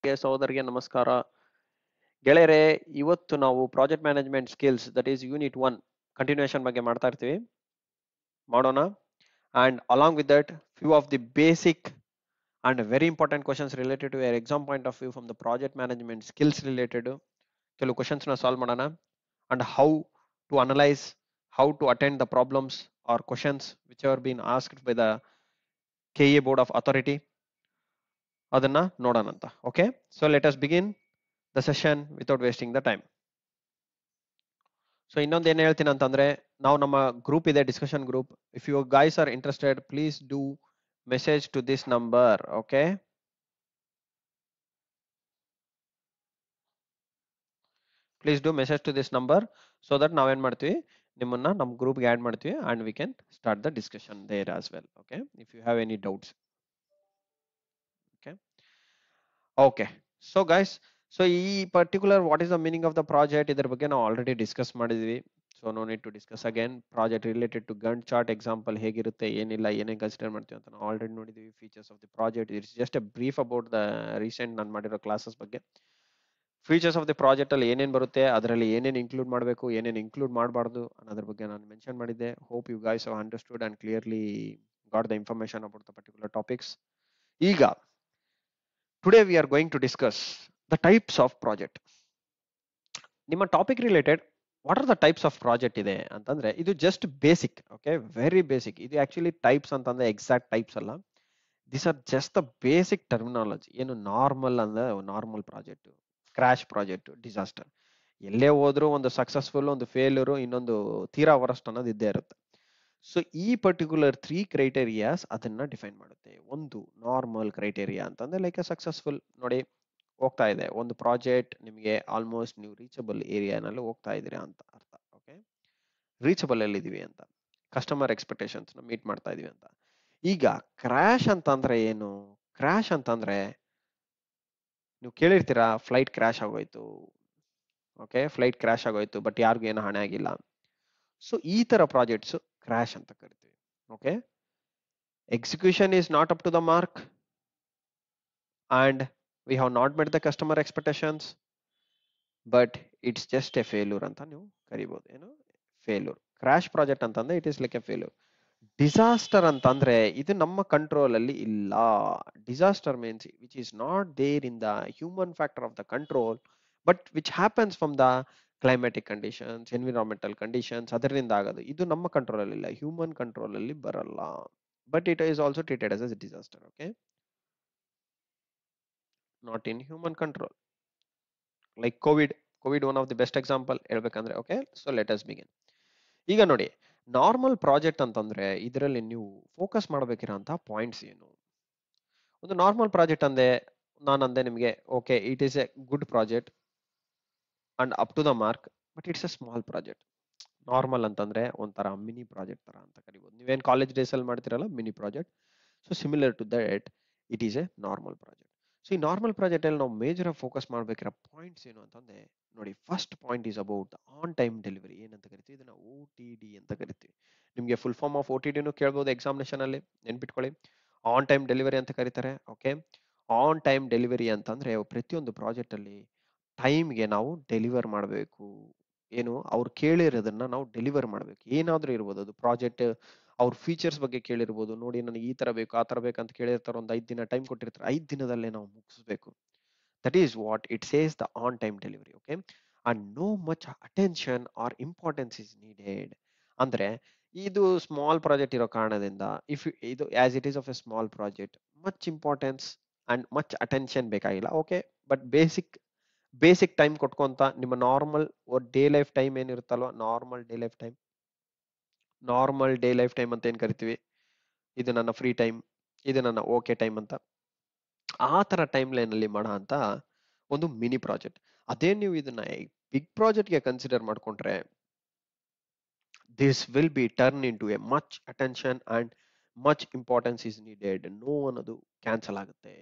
ಸಹೋದರಿಗೆ ನಮಸ್ಕಾರ ಗೆಳೆಯರೆ. ಇವತ್ತು ನಾವು project management skills that is unit 1 continuation ಬಗ್ಗೆ ಮಾಡ್ತಾ ಇರ್ತೀವಿ, ಮಾಡೋಣ. And along with that few of the basic and very important questions related to your exam point of view from the project management skills related ಕೆಲವು questions ನ solve ಮಾಡೋಣ. And how to analyse, how to attend the problems or questions which are been asked by the KA board of authority, ಅದನ್ನ ನೋಡೋಣ ಅಂತ. Okay, so let us begin the session without wasting the time. So ಇನ್ನೊಂದು ಏನ್ ಹೇಳ್ತೀನಿ ಅಂತಂದ್ರೆ, ನಾವು ನಮ್ಮ group ಇದೆ, discussion group. If you guys are interested, please do message to this number. Okay, please do message to this number so that ನಾವೇನ್ ಮಾಡ್ತೀವಿ, ನಿಮ್ಮನ್ನ ನಮ್ಮ ಗ್ರೂಪ್ಗೆ ಆಡ್ ಮಾಡ್ತೀವಿ and we can start the discussion there as well. Okay, if you have any doubts. Okay okay so guys, so ಈ particular what is the meaning of the project, ಇದ್ರ ಬಗ್ಗೆ ನಾವು ಆಲ್ರೆಡಿ ಡಿಸ್ಕಸ್ ಮಾಡಿದ್ವಿ. So no need to discuss again. Project related to Gantt chart example ಹೇಗಿರುತ್ತೆ, ಏನಿಲ್ಲ, ಏನೇನು consider ಮಾಡ್ತೀವಿ ಅಂತ ನಾವು ಆಲ್ರೆಡಿ ನೋಡಿದ್ವಿ. Features of the project, it's just a brief about the recent ನಾನು ಮಾಡಿರೋ ಕ್ಲಾಸಸ್ ಬಗ್ಗೆ. ಫೀಚರ್ಸ್ ಆಫ್ ದಿ ಪ್ರಾಜೆಕ್ಟ್ ಅಲ್ಲಿ ಏನೇನು ಬರುತ್ತೆ, ಅದರಲ್ಲಿ ಏನೇನು ಇನ್ಕ್ಲೂಡ್ ಮಾಡಬೇಕು, ಏನೇನು ಇನ್ಕ್ಲೂಡ್ ಮಾಡಬಾರ್ದು ಅನ್ನೋದ್ರ ಬಗ್ಗೆ ನಾನು ಮೆನ್ಷನ್ ಮಾಡಿದ್ದೆ. Hope you guys have understood and clearly got the information about the particular topics. ಈಗ today we are going to discuss the types of project. ನಿಮ್ಮ topic related what are the types of project ಇದೆ ಅಂತಂದ್ರೆ, ಇದು just basic. Okay, very basic. ಇದು actually types ಅಂತಂದ್ರೆ exact types ಅಲ್ಲ, this are just the basic terminology. ಏನು normal ಅಂದ್ರೆ normal project, crash project, disaster. ಎಲ್ಲೇ ಹೋದ್ರೂ ಒಂದು ಸಕ್ಸಸ್ಫುಲ್, ಒಂದು ಫೇಲ್ಯೂರ್, ಇನ್ನೊಂದು ತೀರಾ ವರಸ್ಟ್ ಅನ್ನೋದು ಇದ್ದೇ ಇರುತ್ತೆ. ಸೊ ಈ ಪರ್ಟಿಕ್ಯುಲರ್ 3 ಕ್ರೈಟೇರಿಯಾಸ್ ಅದನ್ನ ಡಿಫೈನ್ ಮಾಡುತ್ತೆ. ಒಂದು ನಾರ್ಮಲ್ ಕ್ರೈಟೇರಿಯಾ ಅಂತಂದ್ರೆ ಲೈಕ್ ಎ ಸಕ್ಸಸ್ಫುಲ್. ನೋಡಿ, ಹೋಗ್ತಾ ಇದೆ ಒಂದು ಪ್ರಾಜೆಕ್ಟ್, ನಿಮಗೆ ಆಲ್ಮೋಸ್ಟ್ ನೀವು ರೀಚಬಲ್ ಏರಿಯಾನಲ್ಲಿ ಹೋಗ್ತಾ ಇದೀರಾ ಅಂತ ಅರ್ಥ. ಓಕೆ, ರೀಚಬಲ್ ಅಲ್ಲಿ ಇದೀವಿ ಅಂತ, ಕಸ್ಟಮರ್ ಎಕ್ಸ್ಪೆಕ್ಟೇಷನ್ಸ್ ಮೀಟ್ ಮಾಡ್ತಾ ಇದೀವಿ ಅಂತ. ಈಗ ಕ್ರಾಶ್ ಅಂತಂದ್ರೆ ಏನು? ಕ್ರಾಶ್ ಅಂತಂದ್ರೆ ನೀವು ಕೇಳಿರ್ತೀರಾ, ಫ್ಲೈಟ್ ಕ್ರಾಶ್ ಆಗೋಯ್ತು. ಓಕೆ, ಫ್ಲೈಟ್ ಕ್ರಾಶ್ ಆಗೋಯ್ತು, ಬಟ್ ಯಾರಿಗೂ ಏನು ಹಾನಿ ಆಗಿಲ್ಲ. ಸೊ ಈ ತರ ಪ್ರಾಜೆಕ್ಟ್ಸ್ ಕ್ರಾಶ್ ಅಂತ ಕರಿತೀವಿ. Okay, execution is not up to the mark and we have not met the customer expectations, but it's just a failure ಅಂತ ನೀವು ಕರಿಬಹುದು. ಏನು ಫೇಲ್ಯೂರ್? ಕ್ರಾಶ್ ಪ್ರಾಜೆಕ್ಟ್ ಅಂತಂದ್ರೆ it is like a failure. Disaster ಅಂತಂದ್ರೆ ಇದು ನಮ್ಮ ಕಂಟ್ರೋಲ್ ಅಲ್ಲಿ ಇಲ್ಲ. Disaster means which is not there in the human factor of the control, but which happens from the climatic conditions, environmental conditions, ಅದರಿಂದ ಆಗೋದು. ಇದು ನಮ್ಮ ಕಂಟ್ರೋಲ್ ಅಲ್ಲಿ ಇಲ್ಲ, ಹ್ಯೂಮನ್ ಕಂಟ್ರೋಲ್ ಅಲ್ಲಿ ಬರಲ್ಲ. But it is also treated as a disaster. Okay, not in human control. Like covid one of the best example ಹೇಳ್ಬೇಕಂದ್ರೆ. Okay, so let us begin. ಈಗ ನೋಡಿ, ನಾರ್ಮಲ್ ಪ್ರಾಜೆಕ್ಟ್ ಅಂತಂದ್ರೆ ಇದರಲ್ಲಿ ನೀವು ಫೋಕಸ್ ಮಾಡಬೇಕಿರೋಂಥ ಪಾಯಿಂಟ್ಸ್ ಏನು? ಒಂದು ನಾರ್ಮಲ್ ಪ್ರಾಜೆಕ್ಟ್ ಅಂದೆ, ನಾನು ಅಂದೆ ನಿಮಗೆ, okay, it is a good project and up to the mark, but it's a small project. Normal ಅಂತಂದ್ರೆ ಒಂಥರ ಮಿನಿ ಪ್ರಾಜೆಕ್ಟ್ ತರ ಅಂತ ಕರಿಬಹುದು. ನೀವೇನ್ ಕಾಲೇಜ್ ಡೇಸ್ ಅಲ್ಲಿ ಮಾಡ್ತಿರಲ್ಲ mini project, so similar to that it is a normal project. So ಈ normal project ಅಲ್ಲಿ ನಾವು ಮೇಜರ್ ಆಗಿ ಫೋಕಸ್ ಮಾಡ್ಬೇಕಿರೋ ಪಾಯಿಂಟ್ಸ್ ಏನು ಅಂತಂದ್ರೆ, ನೋಡಿ, first point is about on time delivery. ಏನಂತ ಕರಿತೀವಿ ಇದನ್ನ? OTD ಅಂತ ಕರಿತೀವಿ. ನಿಮ್ಗೆ ಫುಲ್ ಫಾರ್ಮ್ ಆಫ್ OTD ಕೇಳ್ಬೋದು ಎಕ್ಸಾಮಿನೇಷನ್ ಅಲ್ಲಿ, ನೆನ್ಪಿಟ್ಕೊಳ್ಳಿ. ಆನ್ ಟೈಮ್ ಡೆಲಿವರಿ ಅಂತ ಕರೀತಾರೆ. ಓಕೆ, ಆನ್ ಟೈಮ್ ಡೆಲಿವರಿ ಅಂತಂದ್ರೆ ಪ್ರತಿಯೊಂದು ಪ್ರಾಜೆಕ್ಟ್ ಅಲ್ಲಿ ಟೈಮ್ಗೆ ನಾವು ಡೆಲಿವರ್ ಮಾಡಬೇಕು. ಏನು ಅವ್ರು ಕೇಳಿರೋದನ್ನ ನಾವು ಡೆಲಿವರ್ ಮಾಡ್ಬೇಕು. ಏನಾದ್ರೂ ಇರ್ಬೋದು, ಅದು ಪ್ರಾಜೆಕ್ಟ್ ಅವ್ರ ಫೀಚರ್ಸ್ ಬಗ್ಗೆ ಕೇಳಿರ್ಬೋದು. ನೋಡಿ, ನನಗೆ ಈ ತರ ಬೇಕು, ಆ ತರ ಬೇಕಂತ ಕೇಳಿರ್ತಾರೆ. ಒಂದು 5 ದಿನ ಟೈಮ್ ಕೊಟ್ಟಿರ್ತಾರೆ, 5 ದಿನದಲ್ಲೇ ನಾವು ಮುಗಿಸ್ಬೇಕು. That is what it says the on time delivery. Okay, and no much attention or importance is needed. ಅಂದ್ರೆ ಇದು ಸ್ಮಾಲ್ ಪ್ರಾಜೆಕ್ಟ್ ಇರೋ ಕಾರಣದಿಂದ, ಇಫ್ ಇದು as it is of a small project, much importance and much attention ಬೇಕಾಗಿಲ್ಲ. Okay, but basic time ಕೊಟ್ಕೊಂತ ನಿಮ್ಮ normal day life time ಏನಿರುತ್ತಲ್ವ, normal day life time ಅಂತ ಏನ್ ಕರಿತೀವಿ, ಇದು ನನ್ನ ಫ್ರೀ ಟೈಮ್, ಇದು ನನ್ನ ಓಕೆ ಟೈಮ್ ಅಂತ, ಆ ತರ ಟೈಮ್ ಲೈನ್ ಅಲ್ಲಿ ಮಾಡೋ ಅಂತ ಒಂದು ಮಿನಿ ಪ್ರಾಜೆಕ್ಟ್. ಅದೇ ನೀವು ಇದನ್ನ ಬಿಗ್ ಪ್ರಾಜೆಕ್ಟ್ ಗೆ ಕನ್ಸಿಡರ್ ಮಾಡ್ಕೊಂಡ್ರೆ, this will be turn into a much attention and much importance is needed. No ಅನ್ನೋದು ಕ್ಯಾನ್ಸಲ್ ಆಗುತ್ತೆ.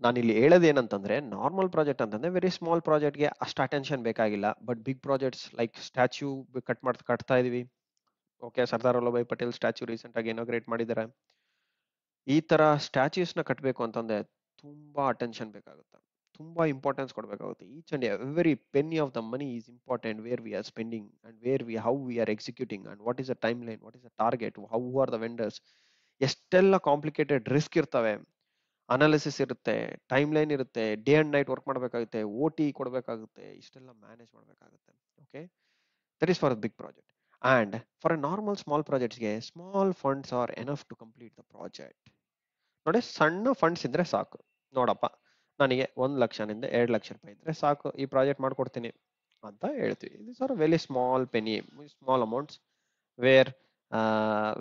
ನಾನಿಲ್ಲಿ ಹೇಳೋದೇನಂತಂದ್ರೆ, ನಾರ್ಮಲ್ ಪ್ರಾಜೆಕ್ಟ್ ಅಂತಂದ್ರೆ ವೆರಿ ಸ್ಮಾಲ್ ಪ್ರಾಜೆಕ್ಟ್ಗೆ ಅಷ್ಟು ಅಟೆನ್ಷನ್ ಬೇಕಾಗಿಲ್ಲ. But big projects like statue ಕಟ್ತಾ ಇದೀವಿ. ಓಕೆ, ಸರ್ದಾರ್ ವಲ್ಲಭಾಯ್ ಪಟೇಲ್ ಸ್ಟ್ಯಾಚ್ಯೂ ರೀಸೆಂಟ್ ಆಗಿ ಇನಾಗ್ರೇಟ್ ಮಾಡಿದ್ದಾರೆ. ಈ ತರ ಸ್ಟ್ಯಾಚ್ಯೂಸ್ ನ ಕಟ್ಟಬೇಕು ಅಂತಂದ್ರೆ ತುಂಬಾ ಅಟೆನ್ಷನ್ ಬೇಕಾಗುತ್ತೆ, ತುಂಬಾ ಇಂಪಾರ್ಟೆನ್ಸ್ ಕೊಡಬೇಕಾಗುತ್ತೆ. Each and every penny of the money is important, where we are spending and where we how we are executing and what is the time line, what is the target, how are the vendors. ಎಷ್ಟೆಲ್ಲ complicated risk ಇರ್ತವೆ, analysis ಇರುತ್ತೆ, time line ಇರುತ್ತೆ, day and night work ಮಾಡಬೇಕಾಗುತ್ತೆ, O T ಕೊಡಬೇಕಾಗುತ್ತೆ, ಇಷ್ಟೆಲ್ಲ manage ಮಾಡಬೇಕಾಗುತ್ತೆ. Okay, that is for big project. And for a normal small ಪ್ರಾಜೆಕ್ಟ್ಸ್ಗೆ small funds are enough to complete the project. ನೋಡಿ, ಸಣ್ಣ funds ಇದ್ರೆ ಸಾಕು. ನೋಡಪ್ಪ, ನನಗೆ 1 ಲಕ್ಷನಿಂದ 2 ಲಕ್ಷ ರೂಪಾಯಿ ಇದ್ರೆ ಸಾಕು, ಈ ಪ್ರಾಜೆಕ್ಟ್ ಮಾಡ್ಕೊಡ್ತೀನಿ ಅಂತ ಹೇಳ್ತೀವಿ. This are very small penny, small amounts where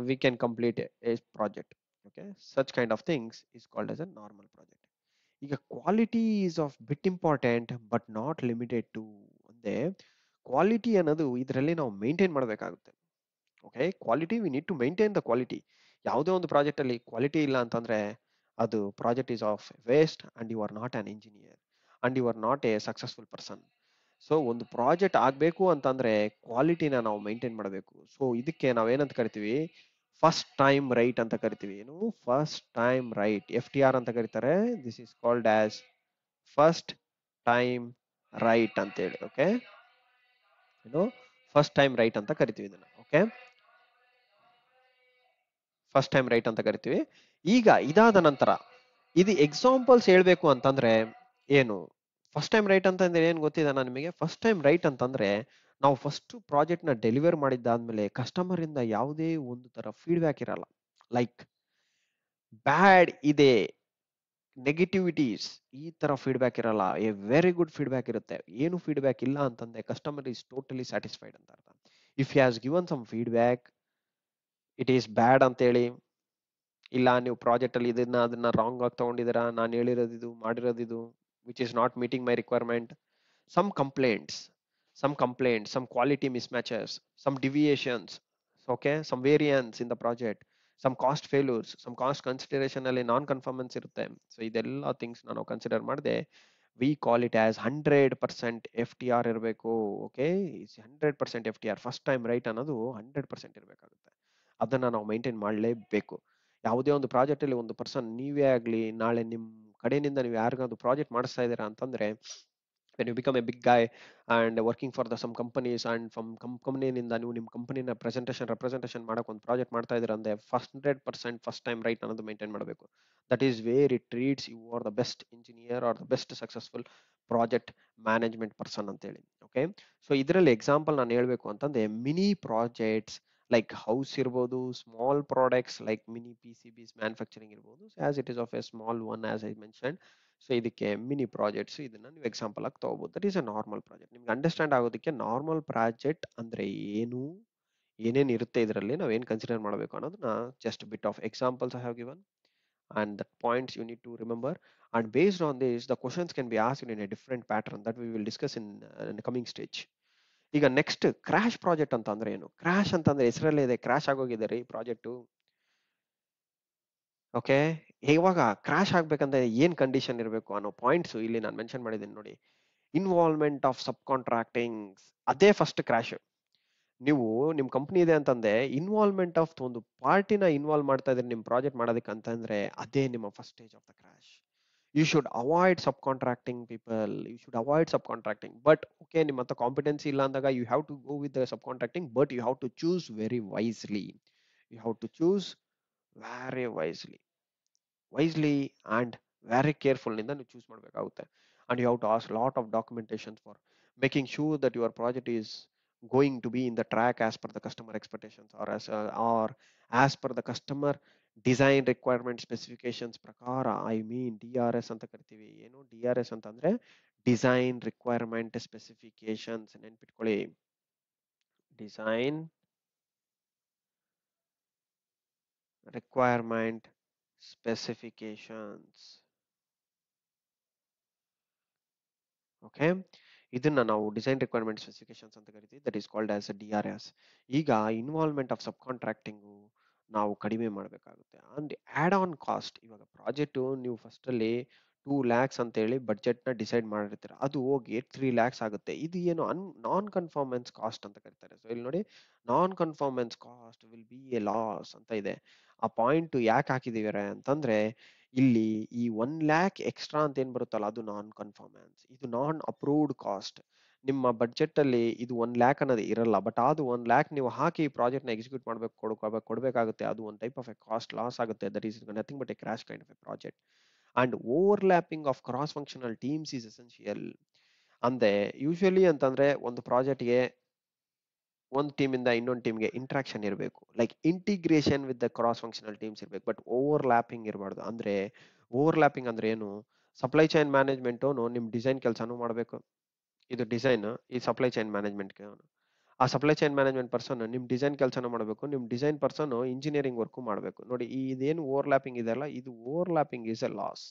we can complete a project. Okay, such kind of things is called as a normal project. ಈಗ quality is of bit important but not limited to. ಅಂದ್ರೆ ಕ್ವಾಲಿಟಿ ಅನ್ನೋದು ಇದರಲ್ಲಿ ನಾವು maintain ಮಾಡಬೇಕಾಗುತ್ತೆ. Okay, quality we need to maintain the quality. ಯಾವುದೇ ಒಂದು project ಅಲ್ಲಿ ಕ್ವಾಲಿಟಿ ಇಲ್ಲ ಅಂತಂದ್ರೆ ಅದು project is of waste and you are not an engineer and you are not a successful person. So ಒಂದು ಪ್ರಾಜೆಕ್ಟ್ ಆಗಬೇಕು ಅಂತಂದ್ರೆ ಕ್ವಾಲಿಟಿನ ನಾವು ಮೇಂಟೈನ್ ಮಾಡಬೇಕು. ಸೊ ಇದಕ್ಕೆ ನಾವೇನಂತ ಕರಿತೀವಿ, ಫಸ್ಟ್ ಟೈಮ್ ರೈಟ್ ಅಂತ ಕರಿತೀವಿ. ಏನು, ಫಸ್ಟ್ ಟೈಮ್ ರೈಟ್, FTR ಅಂತ ಕರೀತಾರೆ. This is called as first time right ಅಂತೇಳಿ. ಓಕೆ, ಏನು, ಫಸ್ಟ್ ಟೈಮ್ ರೈಟ್ ಅಂತ ಕರಿತೀವಿ ಇದನ್ನ. ಓಕೆ, ಫಸ್ಟ್ ಟೈಮ್ ರೈಟ್ ಅಂತ ಕರಿತೀವಿ. ಈಗ ಇದಾದ ನಂತರ ಇದು ಎಕ್ಸಾಂಪಲ್ಸ್ ಹೇಳ್ಬೇಕು ಅಂತಂದ್ರೆ ಏನು, ಫಸ್ಟ್ ಟೈಮ್ ರೈಟ್ ಅಂತಂದ್ರೆ ಏನ್ ಗೊತ್ತಿದೆ ನಿಮಗೆ? ಫಸ್ಟ್ ಟೈಮ್ ರೈಟ್ ಅಂತಂದ್ರೆ ನಾವು ಫಸ್ಟ್ ಪ್ರಾಜೆಕ್ಟ್ ನ ಡೆಲಿವರ್ ಮಾಡಿದ್ದಾದ್ಮೇಲೆ ಕಸ್ಟಮರ್ ಇಂದ ಯಾವುದೇ ಒಂದು ತರ ಫೀಡ್ಬ್ಯಾಕ್ ಇರಲ್ಲ. ಲೈಕ್ ಬ್ಯಾಡ್ ಇದೆ, ನೆಗೆಟಿವಿಟೀಸ್, ಈ ತರ ಫೀಡ್ಬ್ಯಾಕ್ ಇರಲ್ಲ. ಎ ವೆರಿ ಗುಡ್ ಫೀಡ್ಬ್ಯಾಕ್ ಇರುತ್ತೆ. ಏನು ಫೀಡ್ಬ್ಯಾಕ್ ಇಲ್ಲ ಅಂತಂದ್ರೆ ಕಸ್ಟಮರ್ ಈಸ್ ಟೋಟಲಿ ಸ್ಯಾಟಿಸ್ಫೈಡ್ ಅಂತ ಅರ್ಥ. If he has given some feedback, it is bad ಅಂತೇಳಿ, ಇಲ್ಲ ನೀವು ಪ್ರಾಜೆಕ್ಟ್ ಅಲ್ಲಿ ಇದನ್ನ ಅದನ್ನ ರಾಂಗ್ ಆಗಿ ತಗೊಂಡಿದ್ದೀರಾ, ನಾನು ಹೇಳಿರೋದು ಇದು, ಮಾಡಿರೋದು ಇದು, which is not meeting my requirement, some complaints, some quality mismatches, some deviations, okay, some variance in the project, some cost failures, some cost consideration ಅಲ್ಲಿ ನಾನ್ ಕನ್ಫರ್ಮೆನ್ಸ್ ಇರುತ್ತೆ. ಸೊ ಇದೆಲ್ಲ ಥಿಂಗ್ಸ್ ನಾವು ಕನ್ಸಿಡರ್ ಮಾಡಿದೆ V call it as 100% FTR ಇರಬೇಕು. Okay, 100% FTR, first time right ಅನ್ನೋದು 100% ಇರಬೇಕಾಗುತ್ತೆ. ಅದನ್ನ ನಾವು ಮೈಂಟೈನ್ ಮಾಡಲೇಬೇಕು. ಯಾವುದೇ ಒಂದು ಪ್ರಾಜೆಕ್ಟ್ ಅಲ್ಲಿ ಒಂದು ಪರ್ಸನ್, ನೀವೇ ಆಗ್ಲಿ, ನಾಳೆ ನಿಮ್ ಕಡೆಯಿಂದ ನೀವು ಯಾರಿಗಾದ್ರು ಪ್ರಾಜೆಕ್ಟ್ ಮಾಡಿಸ್ತಾ ಇದ್ದೀರಾ ಅಂತಂದ್ರೆ, when you become a big guy and working for some companies and from ಕಂಪನಿಯಿಂದ ನೀವು ನಿಮ್ಮ ಕಂಪನಿನ ರೆಪ್ರೆಸೆಂಟೇಷನ್ ಮಾಡಕ್ ಒಂದು ಪ್ರಾಜೆಕ್ಟ್ ಮಾಡ್ತಾ ಇದ್ದೀರಾ ಅಂದ್ರೆ 100% ಫಸ್ಟ್ ಟೈಮ್ ರೈಟ್ ಅನ್ನೋದು ಮೇಂಟೈನ್ ಮಾಡಬೇಕು. That is where it treats you are the best engineer or the best successful project management person ಅಂತೇಳಿ. ಓಕೆ, ಸೊ ಇದರಲ್ಲಿ ಎಕ್ಸಾಂಪಲ್ ನಾನು ಹೇಳ್ಬೇಕು ಅಂತಂದ್ರೆ ಮಿನಿ ಪ್ರಾಜೆಕ್ಟ್ಸ್ ಲೈಕ್ ಹೌಸ್ ಇರ್ಬೋದು, small products like mini PCBs manufacturing ಇರ್ಬೋದು, as it is of a small one as I mention. So ಇದಕ್ಕೆ mini projects, ಇದನ್ನ ನೀವು ಎಕ್ಸಾಂಪಲ್ ಆಗಿ ತಗೋಬಹುದು. That is a normal project. ನಿಮ್ಗೆ ಅಂಡರ್ಸ್ಟ್ಯಾಂಡ್ ಆಗೋದಕ್ಕೆ ನಾರ್ಮಲ್ ಪ್ರಾಜೆಕ್ಟ್ ಅಂದ್ರೆ ಏನು, ಏನೇನು ಇರುತ್ತೆ ಇದರಲ್ಲಿ, ನಾವು ಏನು ಕನ್ಸಿಡರ್ ಮಾಡಬೇಕು ಅನ್ನೋದನ್ನ just bit of examples I have given and the points you need to remember, and based on this the questions can be asked in a different pattern that we will discuss in the coming stage. ಈಗ next crash project ಅಂತ ಅಂದ್ರೆ ಏನು? Crash ಅಂತಂದ್ರೆ ಹೆಸರಲ್ಲೇ ಇದೆ, crash ಆಗೋಗಿದೆ ರೀ project. Okay, ಇವಾಗ ಕ್ರಾಶ್ ಆಗ್ಬೇಕಂದ್ರೆ ಏನ್ ಕಂಡೀಷನ್ ಇರಬೇಕು ಅನ್ನೋ ಪಾಯಿಂಟ್ಸ್ ಇಲ್ಲಿ ನಾನು ಮೆನ್ಷನ್ ಮಾಡಿದ್ದೀನಿ ನೋಡಿ. ಇನ್ವಾಲ್ವ್ಮೆಂಟ್ ಆಫ್ ಸಬ್ ಕಾಂಟ್ರಾಕ್ಟಿಂಗ್, ಅದೇ ಫಸ್ಟ್ ಕ್ರಾಶ್. ನೀವು ನಿಮ್ ಕಂಪ್ನಿ ಇದೆ ಅಂತಂದ್ರೆ ಇನ್ವಾಲ್ವ್ಮೆಂಟ್ ಆಫ್ ಒಂದು ಪಾರ್ಟಿನ ಇನ್ವಾಲ್ವ್ ಮಾಡ್ತಾ ಇದ್ರಿ ನಿಮ್ ಪ್ರಾಜೆಕ್ಟ್ ಮಾಡೋದಕ್ಕೆ ಅಂತಂದ್ರೆ ಅದೇ ನಿಮ್ಮ first stage of the crash. You should avoid subcontracting people, you should avoid subcontracting. But okay, ನಿಮ್ಮ ಹತ್ರ ಕಾಂಪಿಟೆನ್ಸಿ ಇಲ್ಲ ಅಂದಾಗ you have to go with the subcontracting, but you have to choose very wisely. You have to choose very wisely and very careful ನಿಂದ ನೀವು choose ಮಾಡಬೇಕಾಗುತ್ತೆ. And you have to ask lot of documentation for making sure that your project is going to be in the track as per the customer expectations, or as per the customer design requirement specifications ಪ್ರಕಾರ. I mean DRS ಅಂತ ಕರಿತೀವಿ. ಏನು DRS ಅಂತಂದ್ರೆ design requirement specifications, ನೆನ್ಪಿಟ್ಕೊಳ್ಳಿ, design requirement specifications. Okay, ಇದನ್ನ ನಾವು design requirement specifications ಅಂತ ಕರಿತೀವಿ. That is called as DRS. ಈಗ ಇನ್ವಾಲ್ವ್ಮೆಂಟ್ ಆಫ್ ಸಬ್ ಕಾಂಟ್ರಾಕ್ಟಿಂಗು ನಾವು ಕಡಿಮೆ ಮಾಡಬೇಕಾಗುತ್ತೆ. ಅಂಡ್ ಆಡ್ ಆನ್ ಕಾಸ್ಟ್, ಇವಾಗ ಪ್ರಾಜೆಕ್ಟ್ ನೀವು ಫಸ್ಟ್ ಅಲ್ಲಿ 2 lakhs ಅಂತ ಹೇಳಿ ಬಡ್ಜೆಟ್ ನ ಡಿಸೈಡ್ ಮಾಡಿರ್ತೀರ, ಅದು ಹೋಗಿ 3 lakhs ಆಗುತ್ತೆ. ಇದು ಏನು ನಾನ್ ಕನ್ಫಾರ್ಮೆನ್ಸ್ ಕಾಸ್ಟ್ ಅಂತ ಕರೀತಾರೆ. ಸೊ ಇಲ್ಲಿ ನೋಡಿ, non conformance cost will be a loss ಅಂತ ಇದೆ. ಆ ಪಾಯಿಂಟ್ ಯಾಕೆ ಹಾಕಿದೀವಿ ಅಂತಂದ್ರೆ ಇಲ್ಲಿ ಈ 1 lakh ಎಕ್ಸ್ಟ್ರಾ ಅಂತ ಏನ್ ಬರುತ್ತಲ್ಲ ಅದು ನಾನ್ ಕನ್ಫರ್ಮೆನ್ಸ್, ಇದು ನಾನ್ ಅಪ್ರೂವ್ಡ್ ಕಾಸ್ಟ್. ನಿಮ್ಮ ಬಡ್ಜೆಟ್ ಅಲ್ಲಿ ಇದು 1 lakh ಅನ್ನೋದು ಇರಲ್ಲ, ಬಟ್ ಅದು 1 lakh ನೀವು ಹಾಕಿ ಈ ಪ್ರಾಜೆಕ್ಟ್ ನ ಎಕ್ಸಿಕ್ಯೂಟ್ ಮಾಡ್ಬೇಕು, ಕೊಡಬೇಕಾಗುತ್ತೆ. ಅದು ಒಂದು type of a cost loss ಆಗುತ್ತೆ. That is nothing but a crash kind of a project. And overlapping of cross functional teams is essential. ಅಂದ್ರೆ ಯೂಶುವಲಿ ಅಂತಂದ್ರೆ ಒಂದು ಪ್ರಾಜೆಕ್ಟ್ಗೆ ಒಂದು ಟೀಮ್ ಇಂದ ಇನ್ನೊಂದು ಟೀಮ್ಗೆ ಇಂಟ್ರಾಕ್ಷನ್ ಇರಬೇಕು, like integration with the cross functional teams ಇರಬೇಕು, ಬಟ್ ಓವರ್ಲ್ಯಾಪಿಂಗ್ ಇರಬಾರ್ದು. ಅಂದ್ರೆ ಓವರ್ಲ್ಯಾಪಿಂಗ್ ಅಂದ್ರೆ ಏನು? ಸಪ್ಲೈ ಚೈನ್ ಮ್ಯಾನೇಜ್ಮೆಂಟ್ ನಿಮ್ ಡಿಸೈನ್ ಕೆಲಸನೂ ಮಾಡಬೇಕು. ಇದು ಡಿಸೈನ್, ಈ ಸಪ್ಲೈ ಚೈನ್ ಮ್ಯಾನೇಜ್ಮೆಂಟ್, ಆ ಸಪ್ಲೈ ಚೈನ್ ಮ್ಯಾನೇಜ್ಮೆಂಟ್ ಪರ್ಸನ್ ನಿಮ್ ಡಿಸೈನ್ ಕೆಲಸನ ಮಾಡಬೇಕು, ನಿಮ್ ಡಿಸೈನ್ ಪರ್ಸನ್ ಇಂಜಿನಿಯರಿಂಗ್ ವರ್ಕ್ ಮಾಡಬೇಕು. ನೋಡಿ ಇದೇನು ಓವರ್ಲ್ಯಾಪಿಂಗ್ ಇದೆಲ್ಲ, ಇದು ಓವರ್ಲ್ಯಾಪಿಂಗ್ ಇಸ್ ಎ ಲಾಸ್.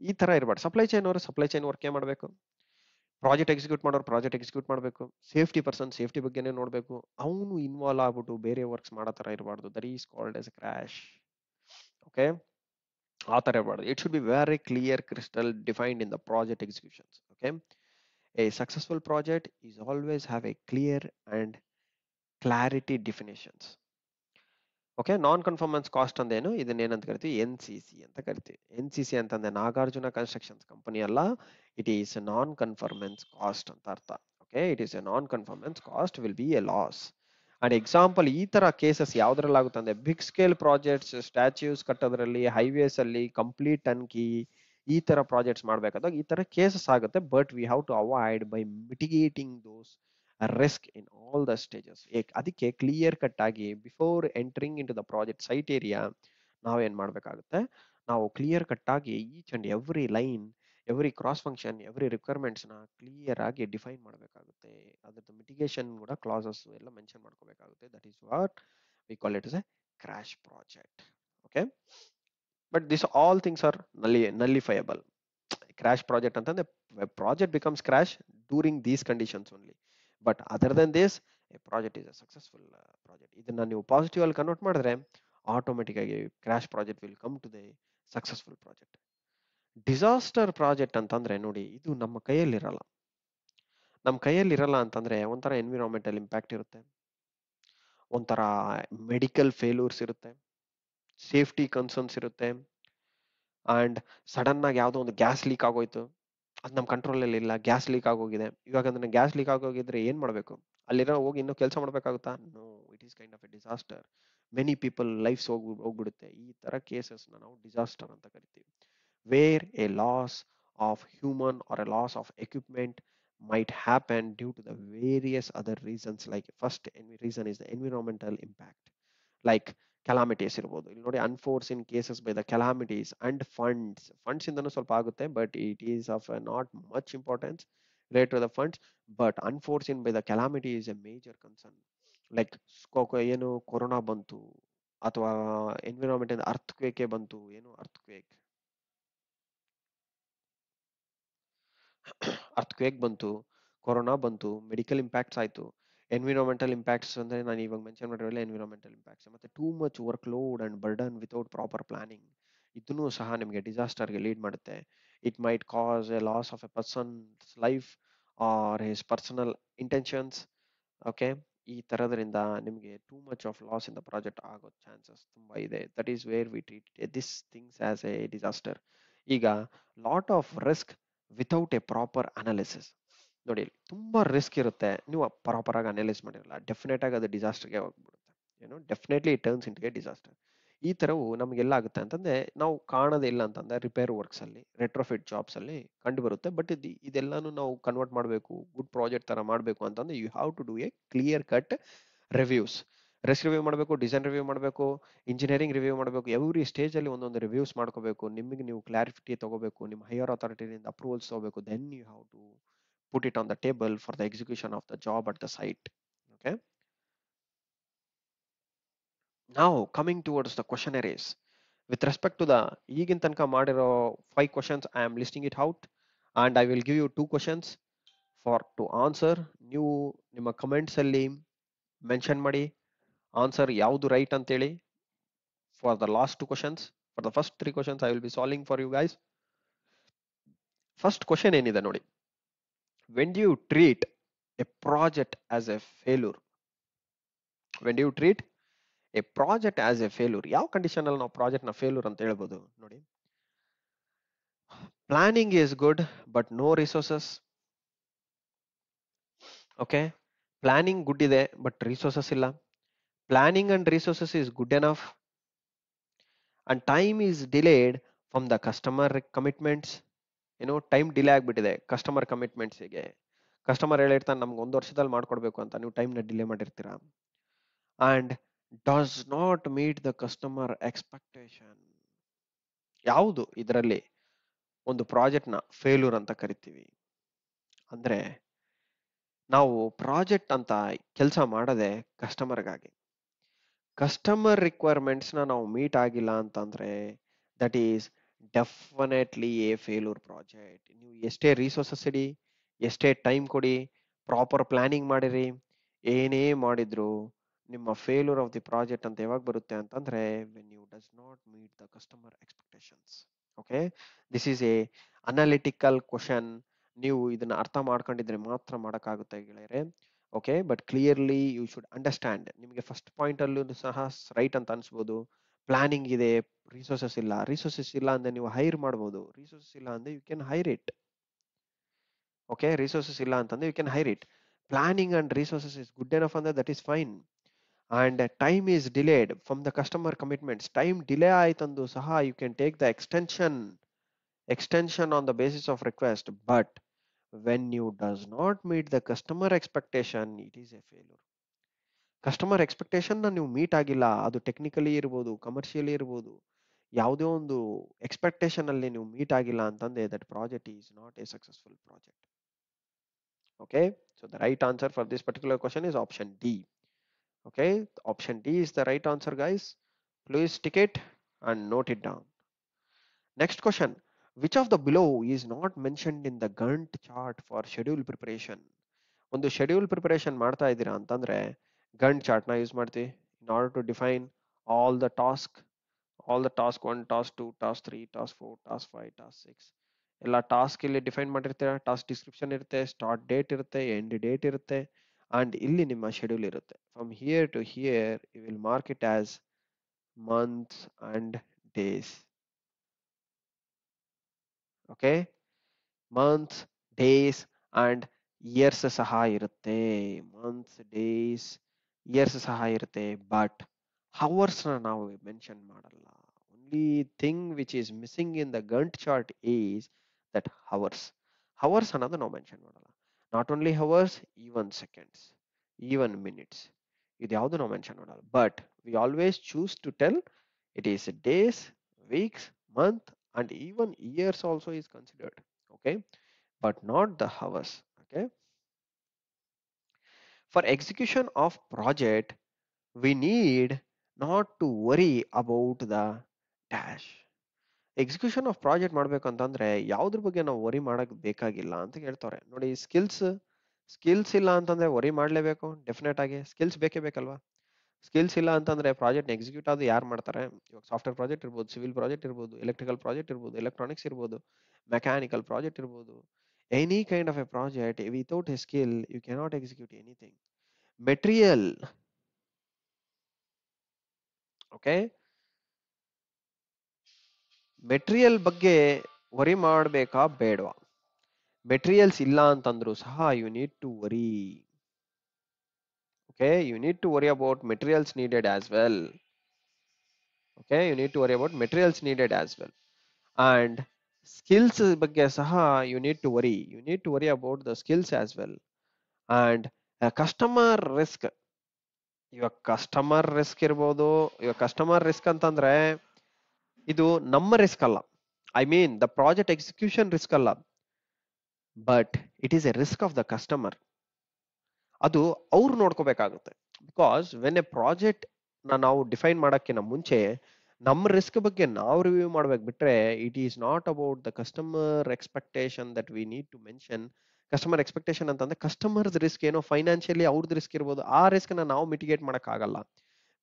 ಈ ತರ ಇರಬಾರ್ದು. ಸಪ್ಲೈ ಚೈನ್ ಅವರು ಸಪ್ಲೈ ಚೈನ್ ವರ್ಕೇ ಮಾಡಬೇಕು, ಪ್ರಾಜೆಕ್ಟ್ ಎಕ್ಸಿಕ್ಯೂಟ್ ಮಾಡೋರು ಪ್ರಾಜೆಕ್ಟ್ ಎಕ್ಸಿಕ್ಯೂಟ್ ಮಾಡಬೇಕು, ಸೇಫ್ಟಿ ಪರ್ಸನ್ ಸೇಫ್ಟಿ ಬಗ್ಗೆನೇ ನೋಡಬೇಕು. ಅವನು ಇನ್ವಾಲ್ವ್ ಆಗ್ಬಿಟ್ಟು ಬೇರೆ ವರ್ಕ್ಸ್ ಮಾಡೋ ತರ ಇರಬಾರ್ದು. That is called as crash. Okay, ಆ ತರ ಇರಬಾರ್ದು. It should be very clear, crystal defined in the project executions. Okay, a successful project is always have a clear and clarity definitions. Okay, non conformance cost ಅಂದೇನು? ಇದನ್ನ ಏನಂತ ಕರಿತೀವಿ? NCC ಅಂತ ಕರಿತೀವಿ. NCC ಅಂತಂದ್ರೆ ನಾಗಾರ್ಜುನ ಕನ್ಸ್ಟ್ರಕ್ಷನ್ಸ್ ಕಂಪನಿ ಅಲ್ಲ, it is non conformance cost ಅಂತ ಅರ್ಥ. Okay, it is a non conformance cost will be a loss. And example ಈ ತರ ಕೇಸಸ್ ಯಾವ್ದ್ರಲ್ಲಿ ಆಗುತ್ತೆ ಅಂದ್ರೆ ಬಿಗ್ ಸ್ಕೇಲ್ ಪ್ರಾಜೆಕ್ಟ್ಸ್, ಸ್ಟ್ಯಾಚ್ಯೂಸ್ ಕಟ್ಟೋದ್ರಲ್ಲಿ, ಹೈವೇಸ್ ಅಲ್ಲಿ ಕಂಪ್ಲೀಟ್ ಟನ್ಕಿ ಈ ತರ ಪ್ರಾಜೆಕ್ಟ್ಸ್ ಮಾಡ್ಬೇಕಾದಾಗ ಈ ತರ ಕೇಸಸ್ ಆಗುತ್ತೆ. But we have to avoid by ಮಿಟಿಗೇಟಿಂಗ್ those risk in all the stages. ಅದಕ್ಕೆ ಕ್ಲಿಯರ್ ಕಟ್ ಆಗಿ before entering into the project site area ನಾವೇನ್ ಮಾಡ್ಬೇಕಾಗುತ್ತೆ? ನಾವು ಕ್ಲಿಯರ್ ಕಟ್ ಆಗಿ each and every line, every cross function, every requirements ನ clear ಆಗಿ define ಮಾಡಬೇಕಾಗುತ್ತೆ. ಅದ್ರದ್ದು ಮಿಟಿಗೇಷನ್ ಕೂಡ ಕ್ಲಾಸಸ್ ಎಲ್ಲ ಮೆನ್ಷನ್ ಮಾಡ್ಕೋಬೇಕಾಗುತ್ತೆ. That is what we call it is a crash project. Okay, but this all things are nullifiable. Crash project ಅಂತಂದ್ರೆ project becomes crash during these conditions only. But other then this a project is a successful project. ಇದನ್ನ ನೀವು positive ಅಲ್ಲಿ convert ಮಾಡಿದ್ರೆ automatic ಆಗಿ crash project will come to the successful project. Disaster project ಅಂತಂದ್ರೆ ನೋಡಿ, ಇದು ನಮ್ಮ ಕೈಯಲ್ಲಿರಲ್ಲ. ನಮ್ಮ ಕೈಯಲ್ಲಿರಲ್ಲ ಅಂತಂದ್ರೆ ಒಂಥರ ಎನ್ವಿರಾನ್ಮೆಂಟಲ್ ಇಂಪ್ಯಾಕ್ಟ್ ಇರುತ್ತೆ, ಒಂಥರ ಮೆಡಿಕಲ್ ಫೇಲ್ಯೂರ್ಸ್ ಇರುತ್ತೆ, ಸೇಫ್ಟಿ ಕನ್ಸರ್ನ್ಸ್ ಇರುತ್ತೆ, ಅಂಡ್ ಸಡನ್ ಆಗಿ ಯಾವುದೋ ಒಂದು ಗ್ಯಾಸ್ ಲೀಕ್ ಆಗೋಯ್ತು, ಅದು ನಮ್ಮ ಕಂಟ್ರೋಲ್ ಅಲ್ಲಿ ಇಲ್ಲ, ಗ್ಯಾಸ್ ಲೀಕ್ ಆಗೋಗಿದೆ. ಇವಾಗ ಅದನ್ನ ಗ್ಯಾಸ್ ಲೀಕ್ ಆಗೋಗಿದ್ರೆ ಏನ್ ಮಾಡ್ಬೇಕು? ಅಲ್ಲಿರೋ ಹೋಗಿ ಇನ್ನೂ ಕೆಲಸ ಮಾಡ್ಬೇಕಾಗುತ್ತಾ? No, it is kind of a disaster. Many people lifes ಹೋಗ್ಬಿಡುತ್ತೆ. ಈ ತರ ಕೇಸಸ್ ನಾವು ಡಿಸಾಸ್ಟರ್ ಅಂತ ಕರಿತೀವಿ. Where a loss of human or a loss of equipment might happen due to the various other reasons. Like first reason is the environmental impact, like calamities ಇರ್ಬೋದು. ಇಲ್ಲಿ ನೋಡಿ, unforeseen cases by the calamities and funds ಇಂದನೂ ಸ್ವಲ್ಪ ಆಗುತ್ತೆ, but it is of not much importance related to the funds. But unforeseen by the calamity is a major concern. Like ಏನು corona ಬಂತು, ಅಥವಾ environment earthquake ಬಂತು, ಏನು earthquake earthquake ಬಂತು, corona ಬಂತು, ಮೆಡಿಕಲ್ ಇಂಪ್ಯಾಕ್ಟ್ಸ್ ಆಯ್ತು. ಎನ್ವಿರಾನ್ಮೆಂಟಲ್ ಇಂಪ್ಯಾಕ್ಟ್ಸ್ ಅಂದ್ರೆ ನಾನು ಇವಾಗ ಮೆನ್ಷನ್ ಮಾಡಿರಲ್ಲ ಎನ್ವಿರಾನ್ಮೆಂಟಲ್ ಇಂಪ್ಯಾಕ್ಟ್ಸ್. ಮತ್ತೆ too much work load and burden without proper planning, ಇದನ್ನು ಸಹ ನಿಮಗೆ ಡಿಸಾಸ್ಟರ್ಗೆ ಲೀಡ್ ಮಾಡುತ್ತೆ. It might cause a loss of a person's life or his personal intentions. Okay, ಈ ತರದ್ರಿಂದ ನಿಮಗೆ too much of loss in the project ಆಗೋ chances ತುಂಬಾ ಇದೆ. That is where we treat this things as a disaster. ಈಗ lot of risk without a proper analysis. ನೋಡಿ, ತುಂಬಾ risk ಇರುತ್ತೆ, ನೀವು ಪ್ರಾಪರ್ ಆಗಿ ಅನಲೈಸ್ ಮಾಡಿರಲ್ಲ, ಡೆಫಿನೆಟ್ ಆಗಿ ಅದು ಡಿಸಾಸ್ಟರ್ಗೆ ಹೋಗ್ಬಿಡುತ್ತೆ. Definitely it turns into A disaster. ಈ ತರವು ನಮ್ಗೆಲ್ಲ ಆಗುತ್ತೆ ಅಂತಂದ್ರೆ ನಾವು ಕಾಣೋದಿಲ್ಲ ಅಂತಂದ್ರೆ ರಿಪೇರ್ ವರ್ಕ್ಸ್ ಅಲ್ಲಿ, ರೆಟ್ರೋಫಿಟ್ ಜಾಬ್ಸ್ ಅಲ್ಲಿ ಕಂಡು ಬರುತ್ತೆ. ಬಟ್ ಇದೆಲ್ಲಾನು ನಾವು ಕನ್ವರ್ಟ್ ಮಾಡಬೇಕು, ಗುಡ್ ಪ್ರಾಜೆಕ್ಟ್ ತರ ಮಾಡಬೇಕು ಅಂತಂದ್ರೆ you have to do a clear cut reviews. Risk review ಮಾಡಬೇಕು, ಡಿಸೈನ್ ರಿವ್ಯೂ ಮಾಡಬೇಕು, ಇಂಜಿನಿಯರಿಂಗ್ ರಿವ್ಯೂ ಮಾಡಬೇಕು. ಎವ್ರಿ ಸ್ಟೇಜ್ ಅಲ್ಲಿ ಒಂದೊಂದು ರಿವ್ಯೂಸ್ ಮಾಡ್ಕೋಬೇಕು. ನಿಮಗೆ ನೀವು ಕ್ಲಾರಿಟಿ ತಗೋಬೇಕು, ನಿಮ್ಮ ಹೈಯರ್ ಅಥಾರಿಟಿಯಿಂದ ಅಪ್ರೂವಲ್ಸ್ ತಗೋಬೇಕು. Then you have to put it on the table for the execution of the job at the site. Okay, now coming towards the questionnaires. With respect to the ಈಗಿನ ತನಕ ಮಾಡಿರೋ 5 questions, I am listing it out and I will give you 2 questions for to answer. ನೀವು ನಿಮ್ಮ comments ಅಲ್ಲಿ mention ಮಾಡಿ answer ಯಾವುದು right ಅಂತೇಳಿ. for the last 2 questions, for the first 3 questions I will be solving for you guys. First question ಏನಿದೆ ನೋಡಿ, when do you treat a project as a failure? when do you treat A project as A failure? ಯಾವ condition ಅಲ್ಲಿ ನಾವು project ನ failure ಅಂತ ಹೇಳ್ಬೋದು ನೋಡಿ. Planning is good, but no resources. Okay, planning good ಇದೆ but resources ಇಲ್ಲ. Planning and resources is good enough and time is delayed from the customer commitments. Time delay ಆಗ್ಬಿಟ್ಟಿದೆ ಕಸ್ಟಮರ್ ಕಮಿಟ್ಮೆಂಟ್ಸಿಗೆ. ಕಸ್ಟಮರ್ ಹೇಳಿರ್ತಾನೆ ನಮ್ಗೆ 1 ವರ್ಷದಲ್ಲಿ ಮಾಡ್ಕೊಡ್ಬೇಕು ಅಂತ, ನೀವು ಟೈಮ್ನ ಡಿಲೇ ಮಾಡಿರ್ತೀರಾ. And does not meet the customer expectation. ಯಾವುದು ಇದರಲ್ಲಿ ಒಂದು ಪ್ರಾಜೆಕ್ಟ್ನ ಫೇಲ್ಯೂರ್ ಅಂತ ಕರಿತೀವಿ ಅಂದ್ರೆ, ನಾವು ಪ್ರಾಜೆಕ್ಟ್ ಅಂತ ಕೆಲಸ ಮಾಡದೆ ಕಸ್ಟಮರ್ಗಾಗಿ, ಕಸ್ಟಮರ್ ರಿಕ್ವೈರ್ಮೆಂಟ್ಸ್ನ ನಾವು ಮೀಟ್ ಆಗಿಲ್ಲ ಅಂತಂದ್ರೆ that is definitely A failure project. ನೀವು ಎಷ್ಟೇ ರಿಸೋರ್ಸಸ್ ಇಡಿ, ಎಷ್ಟೇ ಟೈಮ್ ಕೊಡಿ, ಪ್ರಾಪರ್ ಪ್ಲಾನಿಂಗ್ ಮಾಡಿರಿ, ಏನೇ ಮಾಡಿದ್ರು ನಿಮ್ಮ ಫೇಲ್ಯೂರ್ ಆಫ್ ದಿ ಪ್ರಾಜೆಕ್ಟ್ ಅಂತ ಯಾವಾಗ ಬರುತ್ತೆ ಅಂತಂದ್ರೆ when you does not meet the customer expectations. Okay, this is a analytical question. ನೀವು ಇದನ್ನ ಅರ್ಥ ಮಾಡ್ಕೊಂಡಿದ್ರೆ ಮಾತ್ರ ಮಾಡೋಕ್ಕಾಗುತ್ತೆ ಗೆಳೆಯರೆ. Okay, but clearly you should understand. ನಿಮಗೆ ಫಸ್ಟ್ ಪಾಯಿಂಟ್ ಅಲ್ಲೂ ಸಹ ರೈಟ್ ಅಂತ ಅನ್ಸ್ಬೋದು. ಪ್ಲಾನಿಂಗ್ ಇದೆ, ರಿಸೋರ್ಸಸ್ ಇಲ್ಲ. ರಿಸೋರ್ಸಸ್ ಇಲ್ಲ ಅಂದ್ರೆ ನೀವು ಹೈರ್ ಮಾಡ್ಬೋದು, ರಿಸೋರ್ಸಸ್ ಇಲ್ಲ ಅಂದ್ರೆ you can hire it. Okay, resources ಇಲ್ಲ ಅಂತಂದ್ರೆ you can hire it. Planning and resources is good enough ಅಂದ್ರೆ that is fine. And time is delayed from the customer commitments. Time delay ಆಯ್ತಂದು ಸಹ you can take the extension on the basis of request, but when you does not meet the customer expectation, it is a failure. Customer expectation ನೀವು meet ಆಗಿಲ್ಲ, ಅದು technically ಇರ್ಬೋದು, commercially ಇರ್ಬೋದು, ಯಾವುದೇ ಒಂದು expectation ಅಲ್ಲಿ ನೀವು ಮೀಟ್ ಆಗಿಲ್ಲ ಅಂತಂದ್ರೆ that project is not a successful project. Okay, so the right answer for this particular question is option D. Okay, option D is the right answer, guys. Please tick it and note it down. Next question. Which of the below is not mentioned in the Gantt chart for schedule preparation? ಒಂದು schedule preparation ಮಾಡ್ತಾ ಇದ್ದೀರಾ ಅಂತಂದ್ರೆ Gantt chart ನ use ಮಾಡ್ತೀವಿ in order to define all the task 1, task 2, task 3, task 4, task 5, task 6 ಎಲ್ಲ task ಇಲ್ಲಿ define ಮಾಡಿರ್ತೀರಾ. Task description ಇರುತ್ತೆ, ಸ್ಟಾರ್ಟ್ ಡೇಟ್ ಇರುತ್ತೆ, ಎಂಡ್ ಡೇಟ್ ಇರುತ್ತೆ, ಅಂಡ್ ಇಲ್ಲಿ ನಿಮ್ಮ ಶೆಡ್ಯೂಲ್ ಇರುತ್ತೆ. From here to here you will mark it as months and days. Okay, months, days and years ಸಹ ಇರುತ್ತೆ. ಮಂತ್ಸ್, ಡೇಸ್, ಇಯರ್ಸ್ ಸಹ ಇರುತ್ತೆ, ಬಟ್ ಹವರ್ಸ್ ನಾವು ಮೆನ್ಷನ್ ಮಾಡಲ್ಲ. Only thing which is missing in the Gantt chart is that hours ಅನ್ನೋದು ನಾವು mention ಮಾಡಲ್ಲ. Not only hours, even seconds, even minutes, ಇದು ಯಾವುದು ನಾವು ಮೆನ್ಷನ್ ಮಾಡಲ್ಲ. But we always choose to tell it is days, weeks, month and even years also is considered. Okay, but not the hours. Okay, for execution of project we need not to worry about the dash. Execution of project ಮಾಡ್ಬೇಕಂತಂದ್ರೆ ಯಾವ್ದ್ರ ಬಗ್ಗೆ ನಾವು worry ಮಾಡಕ್ ಬೇಕಾಗಿಲ್ಲ ಅಂತ ಹೇಳ್ತಾರೆ ನೋಡಿ. Skills ಇಲ್ಲ ಅಂತಂದ್ರೆ ವರಿ ಮಾಡ್ಲೇಬೇಕು. ಡೆಫಿನೆಟ್ ಆಗಿ ಸ್ಕಿಲ್ಸ್ ಬೇಕೇ ಬೇಕಲ್ವಾ. ಸ್ಕಿಲ್ಸ್ ಇಲ್ಲ ಅಂತಂದ್ರೆ ಪ್ರಾಜೆಕ್ಟ್ ಎಕ್ಸಿಕ್ಯೂಟ್ ಆದ್ರೆ ಯಾರು ಮಾಡ್ತಾರೆ? ಇವಾಗ ಸಾಫ್ಟ್ವೇರ್ ಪ್ರಾಜೆಕ್ಟ್ ಇರ್ಬೋದು, ಸಿವಿಲ್ ಪ್ರಾಜೆಕ್ಟ್ ಇರ್ಬೋದು, ಎಲೆಕ್ಟ್ರಿಕಲ್ ಪ್ರಾಜೆಕ್ಟ್ ಇರ್ಬೋದು, ಎಲೆಕ್ಟ್ರಾನಿಕ್ಸ್ ಇರ್ಬೋದು, ಮೆಕ್ಯಾನಿಕಲ್ ಪ್ರಾಜೆಕ್ಟ್ ಇರ್ಬೋದು, any kind of a project without a skill you cannot execute anything. Material, okay, material ಬಗ್ಗೆ ವರಿ ಮಾಡಬೇಕಾ ಬೇಡವಾ? ಮೆಟೀರಿಯಲ್ಸ್ ಇಲ್ಲ ಅಂತಂದ್ರು ಸಹ you need to worry. Okay, you need to worry about materials needed as well. Okay, you need to worry about materials needed as well. And skills ಬಗ್ಗೆ ಸಹ you need to worry about the skills as well. And customer risk, ಇವಾಗ customer risk ಇರ್ಬೋದು. ಇವಾಗ customer risk ಅಂತಂದ್ರೆ ಇದು ನಮ್ಮ risk ಅಲ್ಲ, I mean the project execution risk ಅಲ್ಲ, but it is a risk of the customer. ಅದು ಅವ್ರು ನೋಡ್ಕೋಬೇಕಾಗುತ್ತೆ. ಬಿಕಾಸ್ ವೆನ್ ಎ ಪ್ರಾಜೆಕ್ಟ್ ನಾವು ಡಿಫೈನ್ ಮಾಡೋಕ್ಕಿಂತ ಮುಂಚೆ ನಮ್ಮ ರಿಸ್ಕ್ ಬಗ್ಗೆ ನಾವು ರಿವ್ಯೂ ಮಾಡ್ಬೇಕು ಬಿಟ್ರೆ it is not about the customer expectation that we need to mention. Customer expectation ಅಂತಂದ್ರೆ ಕಸ್ಟಮರ್ಸ್ ರಿಸ್ಕ್ ಏನೋ ಫೈನಾನ್ಷಿಯಲಿ ಅವ್ರದ್ದು ರಿಸ್ಕ್ ಇರ್ಬೋದು, ಆ ರಿಸ್ಕ್ ನಾವು ಮಿಟಿಗೇಟ್ ಮಾಡಕ್ ಆಗಲ್ಲ.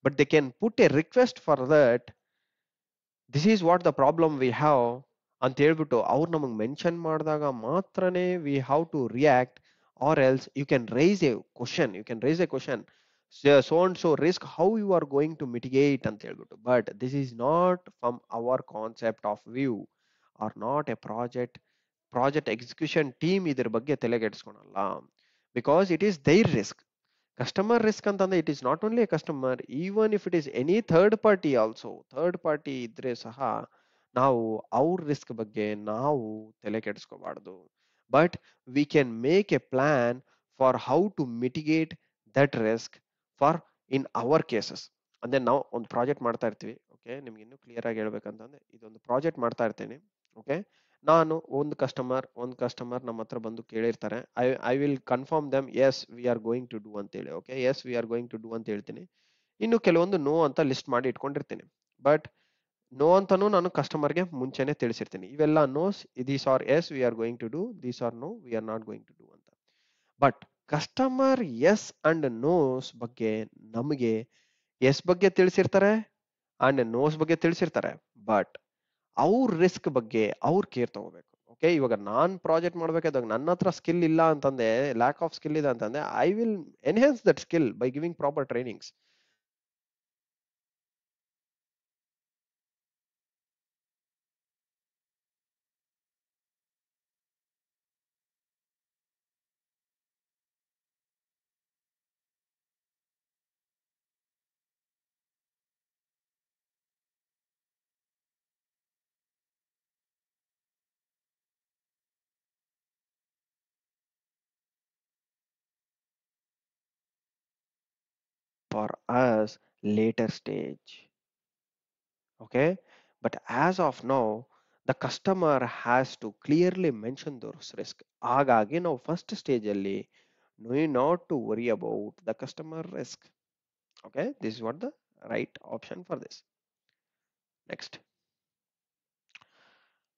But they can put a request for that, this is what the problem we have ಅಂತ ಹೇಳ್ಬಿಟ್ಟು ಅವ್ರು ನಮಗೆ ಮೆನ್ಷನ್ ಮಾಡಿದಾಗ ಮಾತ್ರನೇ we have to react. Or else you can raise a question, so and so risk, how you are going to mitigate ಅಂತ ಹೇಳ್ಬಿಟ್ಟು. But this is not from our concept of view. Or not a project execution team ಇದ್ರ ಬಗ್ಗೆ ತಲೆಗೆಡ್ಸ್ಕೊಳಲ್ಲ. Because it is their risk. Customer risk ಅಂತಂದ್ರೆ it is not only a customer, even if it is any third party also. Third party ಇದ್ರೆ ಸಹ ನಾವು ಅವ್ರ risk ಬಗ್ಗೆ ನಾವು ತಲೆ ಕೆಡಿಸ್ಕೋಬಾರ್ದು. But we can make a plan for how to mitigate that risk for in hour cases. ಅಂದ್ರೆ ನಾವು ಒಂದು ಪ್ರಾಜೆಕ್ಟ್ ಮಾಡ್ತಾ ಇರ್ತೀವಿ. ಓಕೆ, ನಿಮ್ಗೆ ಇನ್ನೂ ಕ್ಲಿಯರ್ ಆಗಿ ಹೇಳ್ಬೇಕಂತಂದ್ರೆ ಇದೊಂದು ಪ್ರಾಜೆಕ್ಟ್ ಮಾಡ್ತಾ ಇರ್ತೀನಿ. ಓಕೆ, ನಾನು ಒಂದು ಕಸ್ಟಮರ್ ನಮ್ಮ ಹತ್ರ ಬಂದು ಕೇಳಿರ್ತಾರೆ. I will confirm them as we are going to do ಅಂತ ಹೇಳಿ. Okay, as we are going to do ಅಂತ ಹೇಳ್ತೀನಿ. ಇನ್ನು ಕೆಲವೊಂದು ನೋ ಅಂತ ಲಿಸ್ಟ್ ಮಾಡಿ ಇಟ್ಕೊಂಡಿರ್ತೀನಿ. ಬಟ್ ನೋ ಅಂತಾನು ನಾನು ಕಸ್ಟಮರ್ಗೆ ಮುಂಚೆನೆ ತಿಳಿಸಿರ್ತೀನಿ. ಇವೆಲ್ಲ noes, these are yes we are going to do, these are no we are not going to do ಅಂತ. But customer yes and noes ಬಗ್ಗೆ ನಮಗೆ ಎಸ್ ಬಗ್ಗೆ ತಿಳಿಸಿರ್ತಾರೆ ಅಂಡ್ ನೋಸ್ ಬಗ್ಗೆ ತಿಳಿಸಿರ್ತಾರೆ. ಬಟ್ ಅವ್ರ ರಿಸ್ಕ್ ಬಗ್ಗೆ ಅವ್ರ ಕೇರ್ ತಗೋಬೇಕು. ಓಕೆ, ಇವಾಗ ನಾನ್ ಪ್ರಾಜೆಕ್ಟ್ ಮಾಡ್ಬೇಕಾದಾಗ ನನ್ನ ಹತ್ರ ಸ್ಕಿಲ್ ಇಲ್ಲ ಅಂತಂದ್ರೆ, ಲ್ಯಾಕ್ ಆಫ್ ಸ್ಕಿಲ್ ಇದೆ ಅಂತಂದ್ರೆ, I will enhance that skill by giving proper trainings. For us later stage. Okay, but as of now the customer has to clearly mention those risk. ಹಾಗಾಗಿ ನಾವು first stage ಅಲ್ಲಿ need not to worry about the customer risk. Okay, this is what the right option for this. Next,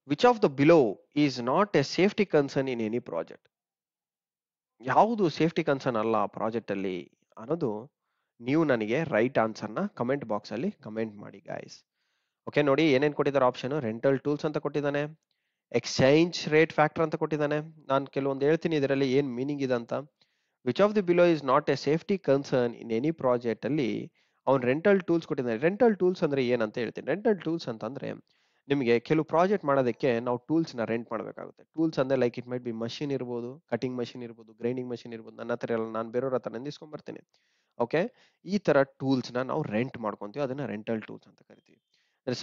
which of the below is not a safety concern in any project? ಯಾವುದು safety concern ಅಲ್ಲ project ಅಲ್ಲಿ ಅನ್ನೋದು ನೀವು ನನಗೆ right ಆನ್ಸರ್ನ comment box ಅಲ್ಲಿ comment ಮಾಡಿ guys. Okay, ನೋಡಿ ಏನೇನು ಕೊಟ್ಟಿದ್ದಾರೆ ಆಪ್ಷನ್. ರೆಂಟಲ್ ಟೂಲ್ಸ್ ಅಂತ ಕೊಟ್ಟಿದ್ದಾನೆ, ಎಕ್ಸ್ಚೇಂಜ್ ರೇಟ್ ಫ್ಯಾಕ್ಟರ್ ಅಂತ ಕೊಟ್ಟಿದ್ದಾನೆ. ನಾನು ಕೆಲವೊಂದು ಹೇಳ್ತೀನಿ ಇದರಲ್ಲಿ ಏನ್ ಮೀನಿಂಗ್ ಇದೆ ಅಂತ. Which of the below is not a safety concern in any project ಅಲ್ಲಿ ಅವ್ನು ರೆಂಟಲ್ ಟೂಲ್ಸ್ ಕೊಟ್ಟಿದ್ದಾನೆ. ರೆಂಟಲ್ ಟೂಲ್ಸ್ ಅಂದ್ರೆ ಏನಂತ ಹೇಳ್ತೀನಿ. ರೆಂಟಲ್ ಟೂಲ್ಸ್ ಅಂತಂದ್ರೆ ನಿಮಗೆ ಕೆಲವು ಪ್ರಾಜೆಕ್ಟ್ ಮಾಡೋದಕ್ಕೆ ನಾವು ಟೂಲ್ಸ್ ನ ರೆಂಟ್ ಮಾಡಬೇಕಾಗುತ್ತೆ. ಟೂಲ್ಸ್ ಅಂದ್ರೆ like it might be machine ಇರ್ಬೋದು, ಕಟಿಂಗ್ ಮಷಿನ್ ಇರ್ಬೋದು, ಗ್ರೈಂಡಿಂಗ್ ಮಷಿನ್ ಇರ್ಬೋದು. ನನ್ನ ಹತ್ರ ಎಲ್ಲ ನಾನು ಬೇರೆಯವ್ರ ಹತ್ರ ನಂದಿಸ್ಕೊಂಡ್ ಬರ್ತೀನಿ. ಓಕೆ, ಈ ತರ ಟೂಲ್ಸ್ ನ ನಾವು ರೆಂಟ್ ಮಾಡ್ಕೊಂತೀವಿ, ಅದನ್ನ ರೆಂಟಲ್ ಟೂಲ್ಸ್ ಅಂತ ಕರಿತೀವಿ.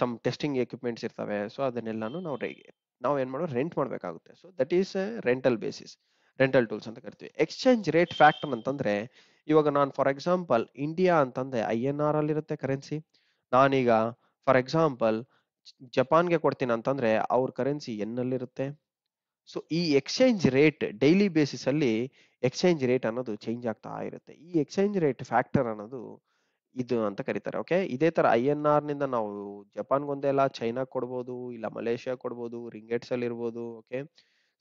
ಸಮ್ ಟೆಸ್ಟಿಂಗ್ ಎಕ್ವಿಪ್ಮೆಂಟ್ಸ್ ಇರ್ತವೆ, ಸೊ ಅದನ್ನೆಲ್ಲಾನು ನಾವು ಏನ್ ಮಾಡೋ ರೆಂಟ್ ಮಾಡಬೇಕಾಗುತ್ತೆ. So that is rental basis, rental tools ಅಂತ ಕರಿತೀವಿ. ಎಕ್ಸ್ಚೇಂಜ್ ರೇಟ್ ಫ್ಯಾಕ್ಟರ್ ಅಂತಂದ್ರೆ ಇವಾಗ ನಾನು ಫಾರ್ ಎಕ್ಸಾಂಪಲ್ ಇಂಡಿಯಾ ಅಂತಂದ್ರೆ INR ಅಲ್ಲಿ ಇರುತ್ತೆ ಕರೆನ್ಸಿ. ನಾನೀಗ ಫಾರ್ ಎಕ್ಸಾಂಪಲ್ ಜಪಾನ್ಗೆ ಕೊಡ್ತೀನಿ ಅಂತಂದ್ರೆ ಅವ್ರ ಕರೆನ್ಸಿ ಅಲ್ಲಿ ಇರುತ್ತೆ. ಸೊ ಈ ಎಕ್ಸ್ಚೇಂಜ್ ರೇಟ್ ಡೈಲಿ ಬೇಸಿಸ್ ಅಲ್ಲಿ ಎಕ್ಸ್ಚೇಂಜ್ ರೇಟ್ ಅನ್ನೋದು ಚೇಂಜ್ ಆಗ್ತಾ ಇರುತ್ತೆ. ಈ ಎಕ್ಸ್ಚೇಂಜ್ ರೇಟ್ ಫ್ಯಾಕ್ಟರ್ ಅನ್ನೋದು ಇದು ಅಂತ ಕರೀತಾರೆ. ಓಕೆ, ಇದೇ ತರ INR ನಿಂದ ನಾವು ಜಪಾನ್ಗೊಂದೇ ಅಲ್ಲ, ಚೈನಾ ಕೊಡ್ಬೋದು, ಇಲ್ಲ ಮಲೇಷ್ಯಾ ಕೊಡ್ಬೋದು, ರಿಂಗೆಟ್ಸ್ ಅಲ್ಲಿ ಇರ್ಬೋದು. ಓಕೆ,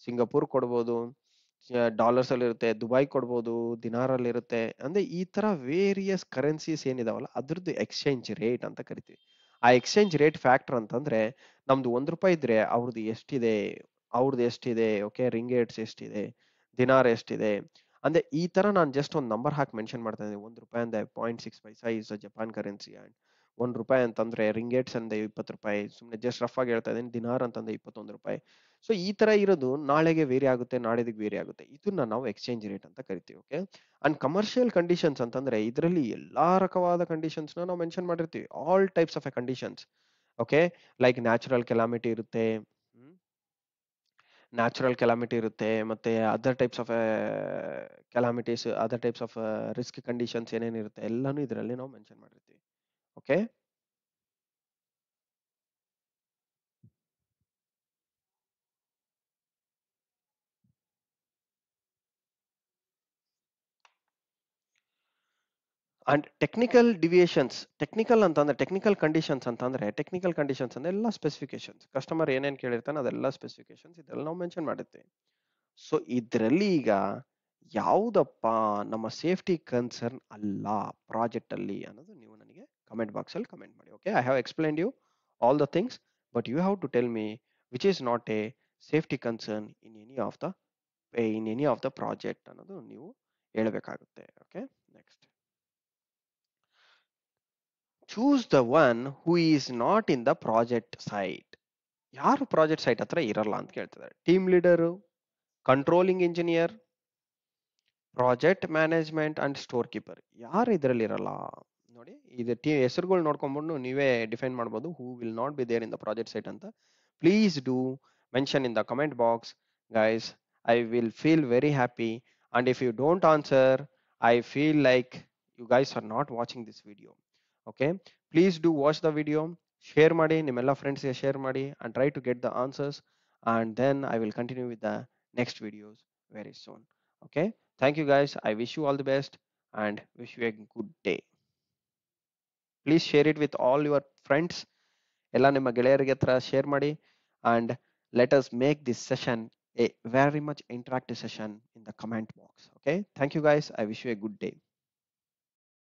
ಸಿಂಗಾಪುರ್ ಕೊಡ್ಬೋದು, ಡಾಲರ್ಸ್ ಅಲ್ಲಿ ಇರುತ್ತೆ, ದುಬೈ ಕೊಡ್ಬೋದು, ದಿನಾರ್ ಅಲ್ಲಿ ಇರುತ್ತೆ. ಅಂದ್ರೆ ಈ ತರ ವೇರಿಯಸ್ ಕರೆನ್ಸೀಸ್ ಏನಿದಾವಲ್ಲ ಅದ್ರದ್ದು ಎಕ್ಸ್ಚೇಂಜ್ ರೇಟ್ ಅಂತ ಕರಿತೀವಿ. ಆ ಎಕ್ಸ್ಚೇಂಜ್ ರೇಟ್ ಫ್ಯಾಕ್ಟರ್ ಅಂತಂದ್ರೆ ನಮ್ದು ₹1 ಇದ್ರೆ ಅವ್ರದ್ದು ಎಷ್ಟಿದೆ, ಓಕೆ, ರಿಂಗೇಟ್ಸ್ ಎಷ್ಟಿದೆ, ದಿನಾರ್ ಎಷ್ಟಿದೆ. ಅಂದ್ರೆ ಈ ತರ ನಾನು ಜಸ್ಟ್ ಒಂದು ನಂಬರ್ ಹಾಕಿ ಮೆನ್ಷನ್ ಮಾಡ್ತಾ ಇದ್ದೀನಿ. ₹1 ಅಂದ್ರೆ 0.6 ಪೈಸಾ ಇಸ್ ಜಪಾನ್ ಕರೆನ್ಸಿ, ಅಂಡ್ ₹1 ಅಂತಂದ್ರೆ ರಿಂಗೇಟ್ಸ್ ಅಂದ್ರೆ ₹20. ಸುಮ್ನೆ ಜಸ್ಟ್ ರಫ್ ಆಗಿ ಹೇಳ್ತಾ ಇದ್ದೀನಿ. ದಿನಾರ್ ಅಂತಂದ್ರೆ ₹21. ಸೊ ಈ ತರ ಇರೋದು ನಾಳೆಗೆ ವೇರಿ ಆಗುತ್ತೆ, ನಾಳೆದಿಗೆ ವೇರಿ ಆಗುತ್ತೆ. ಇದನ್ನ ನಾವು ಎಕ್ಸ್ಚೇಂಜ್ ರೇಟ್ ಅಂತ ಕರಿತೀವಿ. ಓಕೆ, ಅಂಡ್ ಕಮರ್ಷಿಯಲ್ ಕಂಡೀಷನ್ಸ್ ಅಂತಂದ್ರೆ ಇದರಲ್ಲಿ ಎಲ್ಲಾ ರಕವಾದ ಕಂಡೀಷನ್ಸ್ ನಾವು ಮೆನ್ಷನ್ ಮಾಡಿರ್ತೀವಿ. All types of a conditions. Okay, like natural calamity ಇರುತ್ತೆ, ಮತ್ತೆ other types of calamities, other types of risk conditions ಏನೇನಿರುತ್ತೆ ಎಲ್ಲಾನು ಇದರಲ್ಲಿ ನಾವು ಮೆನ್ಷನ್ ಮಾಡಿರ್ತೀವಿ. ಓಕೆ, ಅಂಡ್ ಟೆಕ್ನಿಕಲ್ ಕಂಡೀಷನ್ಸ್ ಅಂದ್ರೆ ಎಲ್ಲ ಸ್ಪೆಸಿಫಿಕೇಶನ್ಸ್. ಕಸ್ಟಮರ್ ಏನೇನ್ ಕೇಳಿರ್ತಾನೆ ಅದೆಲ್ಲ ಸ್ಪೆಸಿಫಿಕೇಶನ್ಸ್ ಇದೆಲ್ಲ ನಾವು ಮೆನ್ಷನ್ ಮಾಡಿರ್ತೀವಿ. ಸೊ ಇದರಲ್ಲಿ ಈಗ ಯಾವುದಪ್ಪ ನಮ್ಮ ಸೇಫ್ಟಿ ಕನ್ಸರ್ನ್ ಅಲ್ಲ ಪ್ರಾಜೆಕ್ಟ್ ಅಲ್ಲಿ ಅನ್ನೋದು ನೀವು ನನಗೆ ಕಮೆಂಟ್ ಬಾಕ್ಸ್ ಅಲ್ಲಿ ಕಮೆಂಟ್ ಮಾಡಿ. Okay, I have explained you all the things, but you have to tell me which is not a safety concern in any of the project ಅನ್ನೋದು ನೀವು ಹೇಳ್ಬೇಕಾಗುತ್ತೆ. Okay, next, choose the one who is not in the project site. ಯಾರು project site ಹತ್ರ ಇರಲ್ಲ ಅಂತ ಕೇಳ್ತಿದ್ದಾರೆ. Team leader, controlling engineer, project management and store keeper, ಯಾರು ಇದರಲ್ಲಿ ಇರಲ್ಲ ನೋಡಿ. ಇದು ಹೆಸರುಗಳು ನೋಡ್ಕೊಂಡ್ಬಿಟ್ಟು ನೀವೇ ಡಿಫೈನ್ ಮಾಡ್ಬೋದು who will not be there in the project site ಅಂತ. Please do mention in the comment box guys. I will feel very happy. And if you don't answer, I feel like you guys are not watching this video. Okay, please do watch the video, share ಮಾಡಿ ನಿಮ್ಮೆಲ್ಲ ಫ್ರೆಂಡ್ಸ್ಗೆ share ಮಾಡಿ and try to get the answers, and then I will continue with the next videos very soon. Okay, thank you guys. I wish you all the best and wish you a good day. Please share it with all your friends. ಎಲ್ಲ ನಿಮ್ಮ ಗೆಳೆಯರಿಗೆ ಹತ್ರ share ಮಾಡಿ, and let us make this session a very much interactive session in the comment box. Okay, thank you guys. I wish you a good day.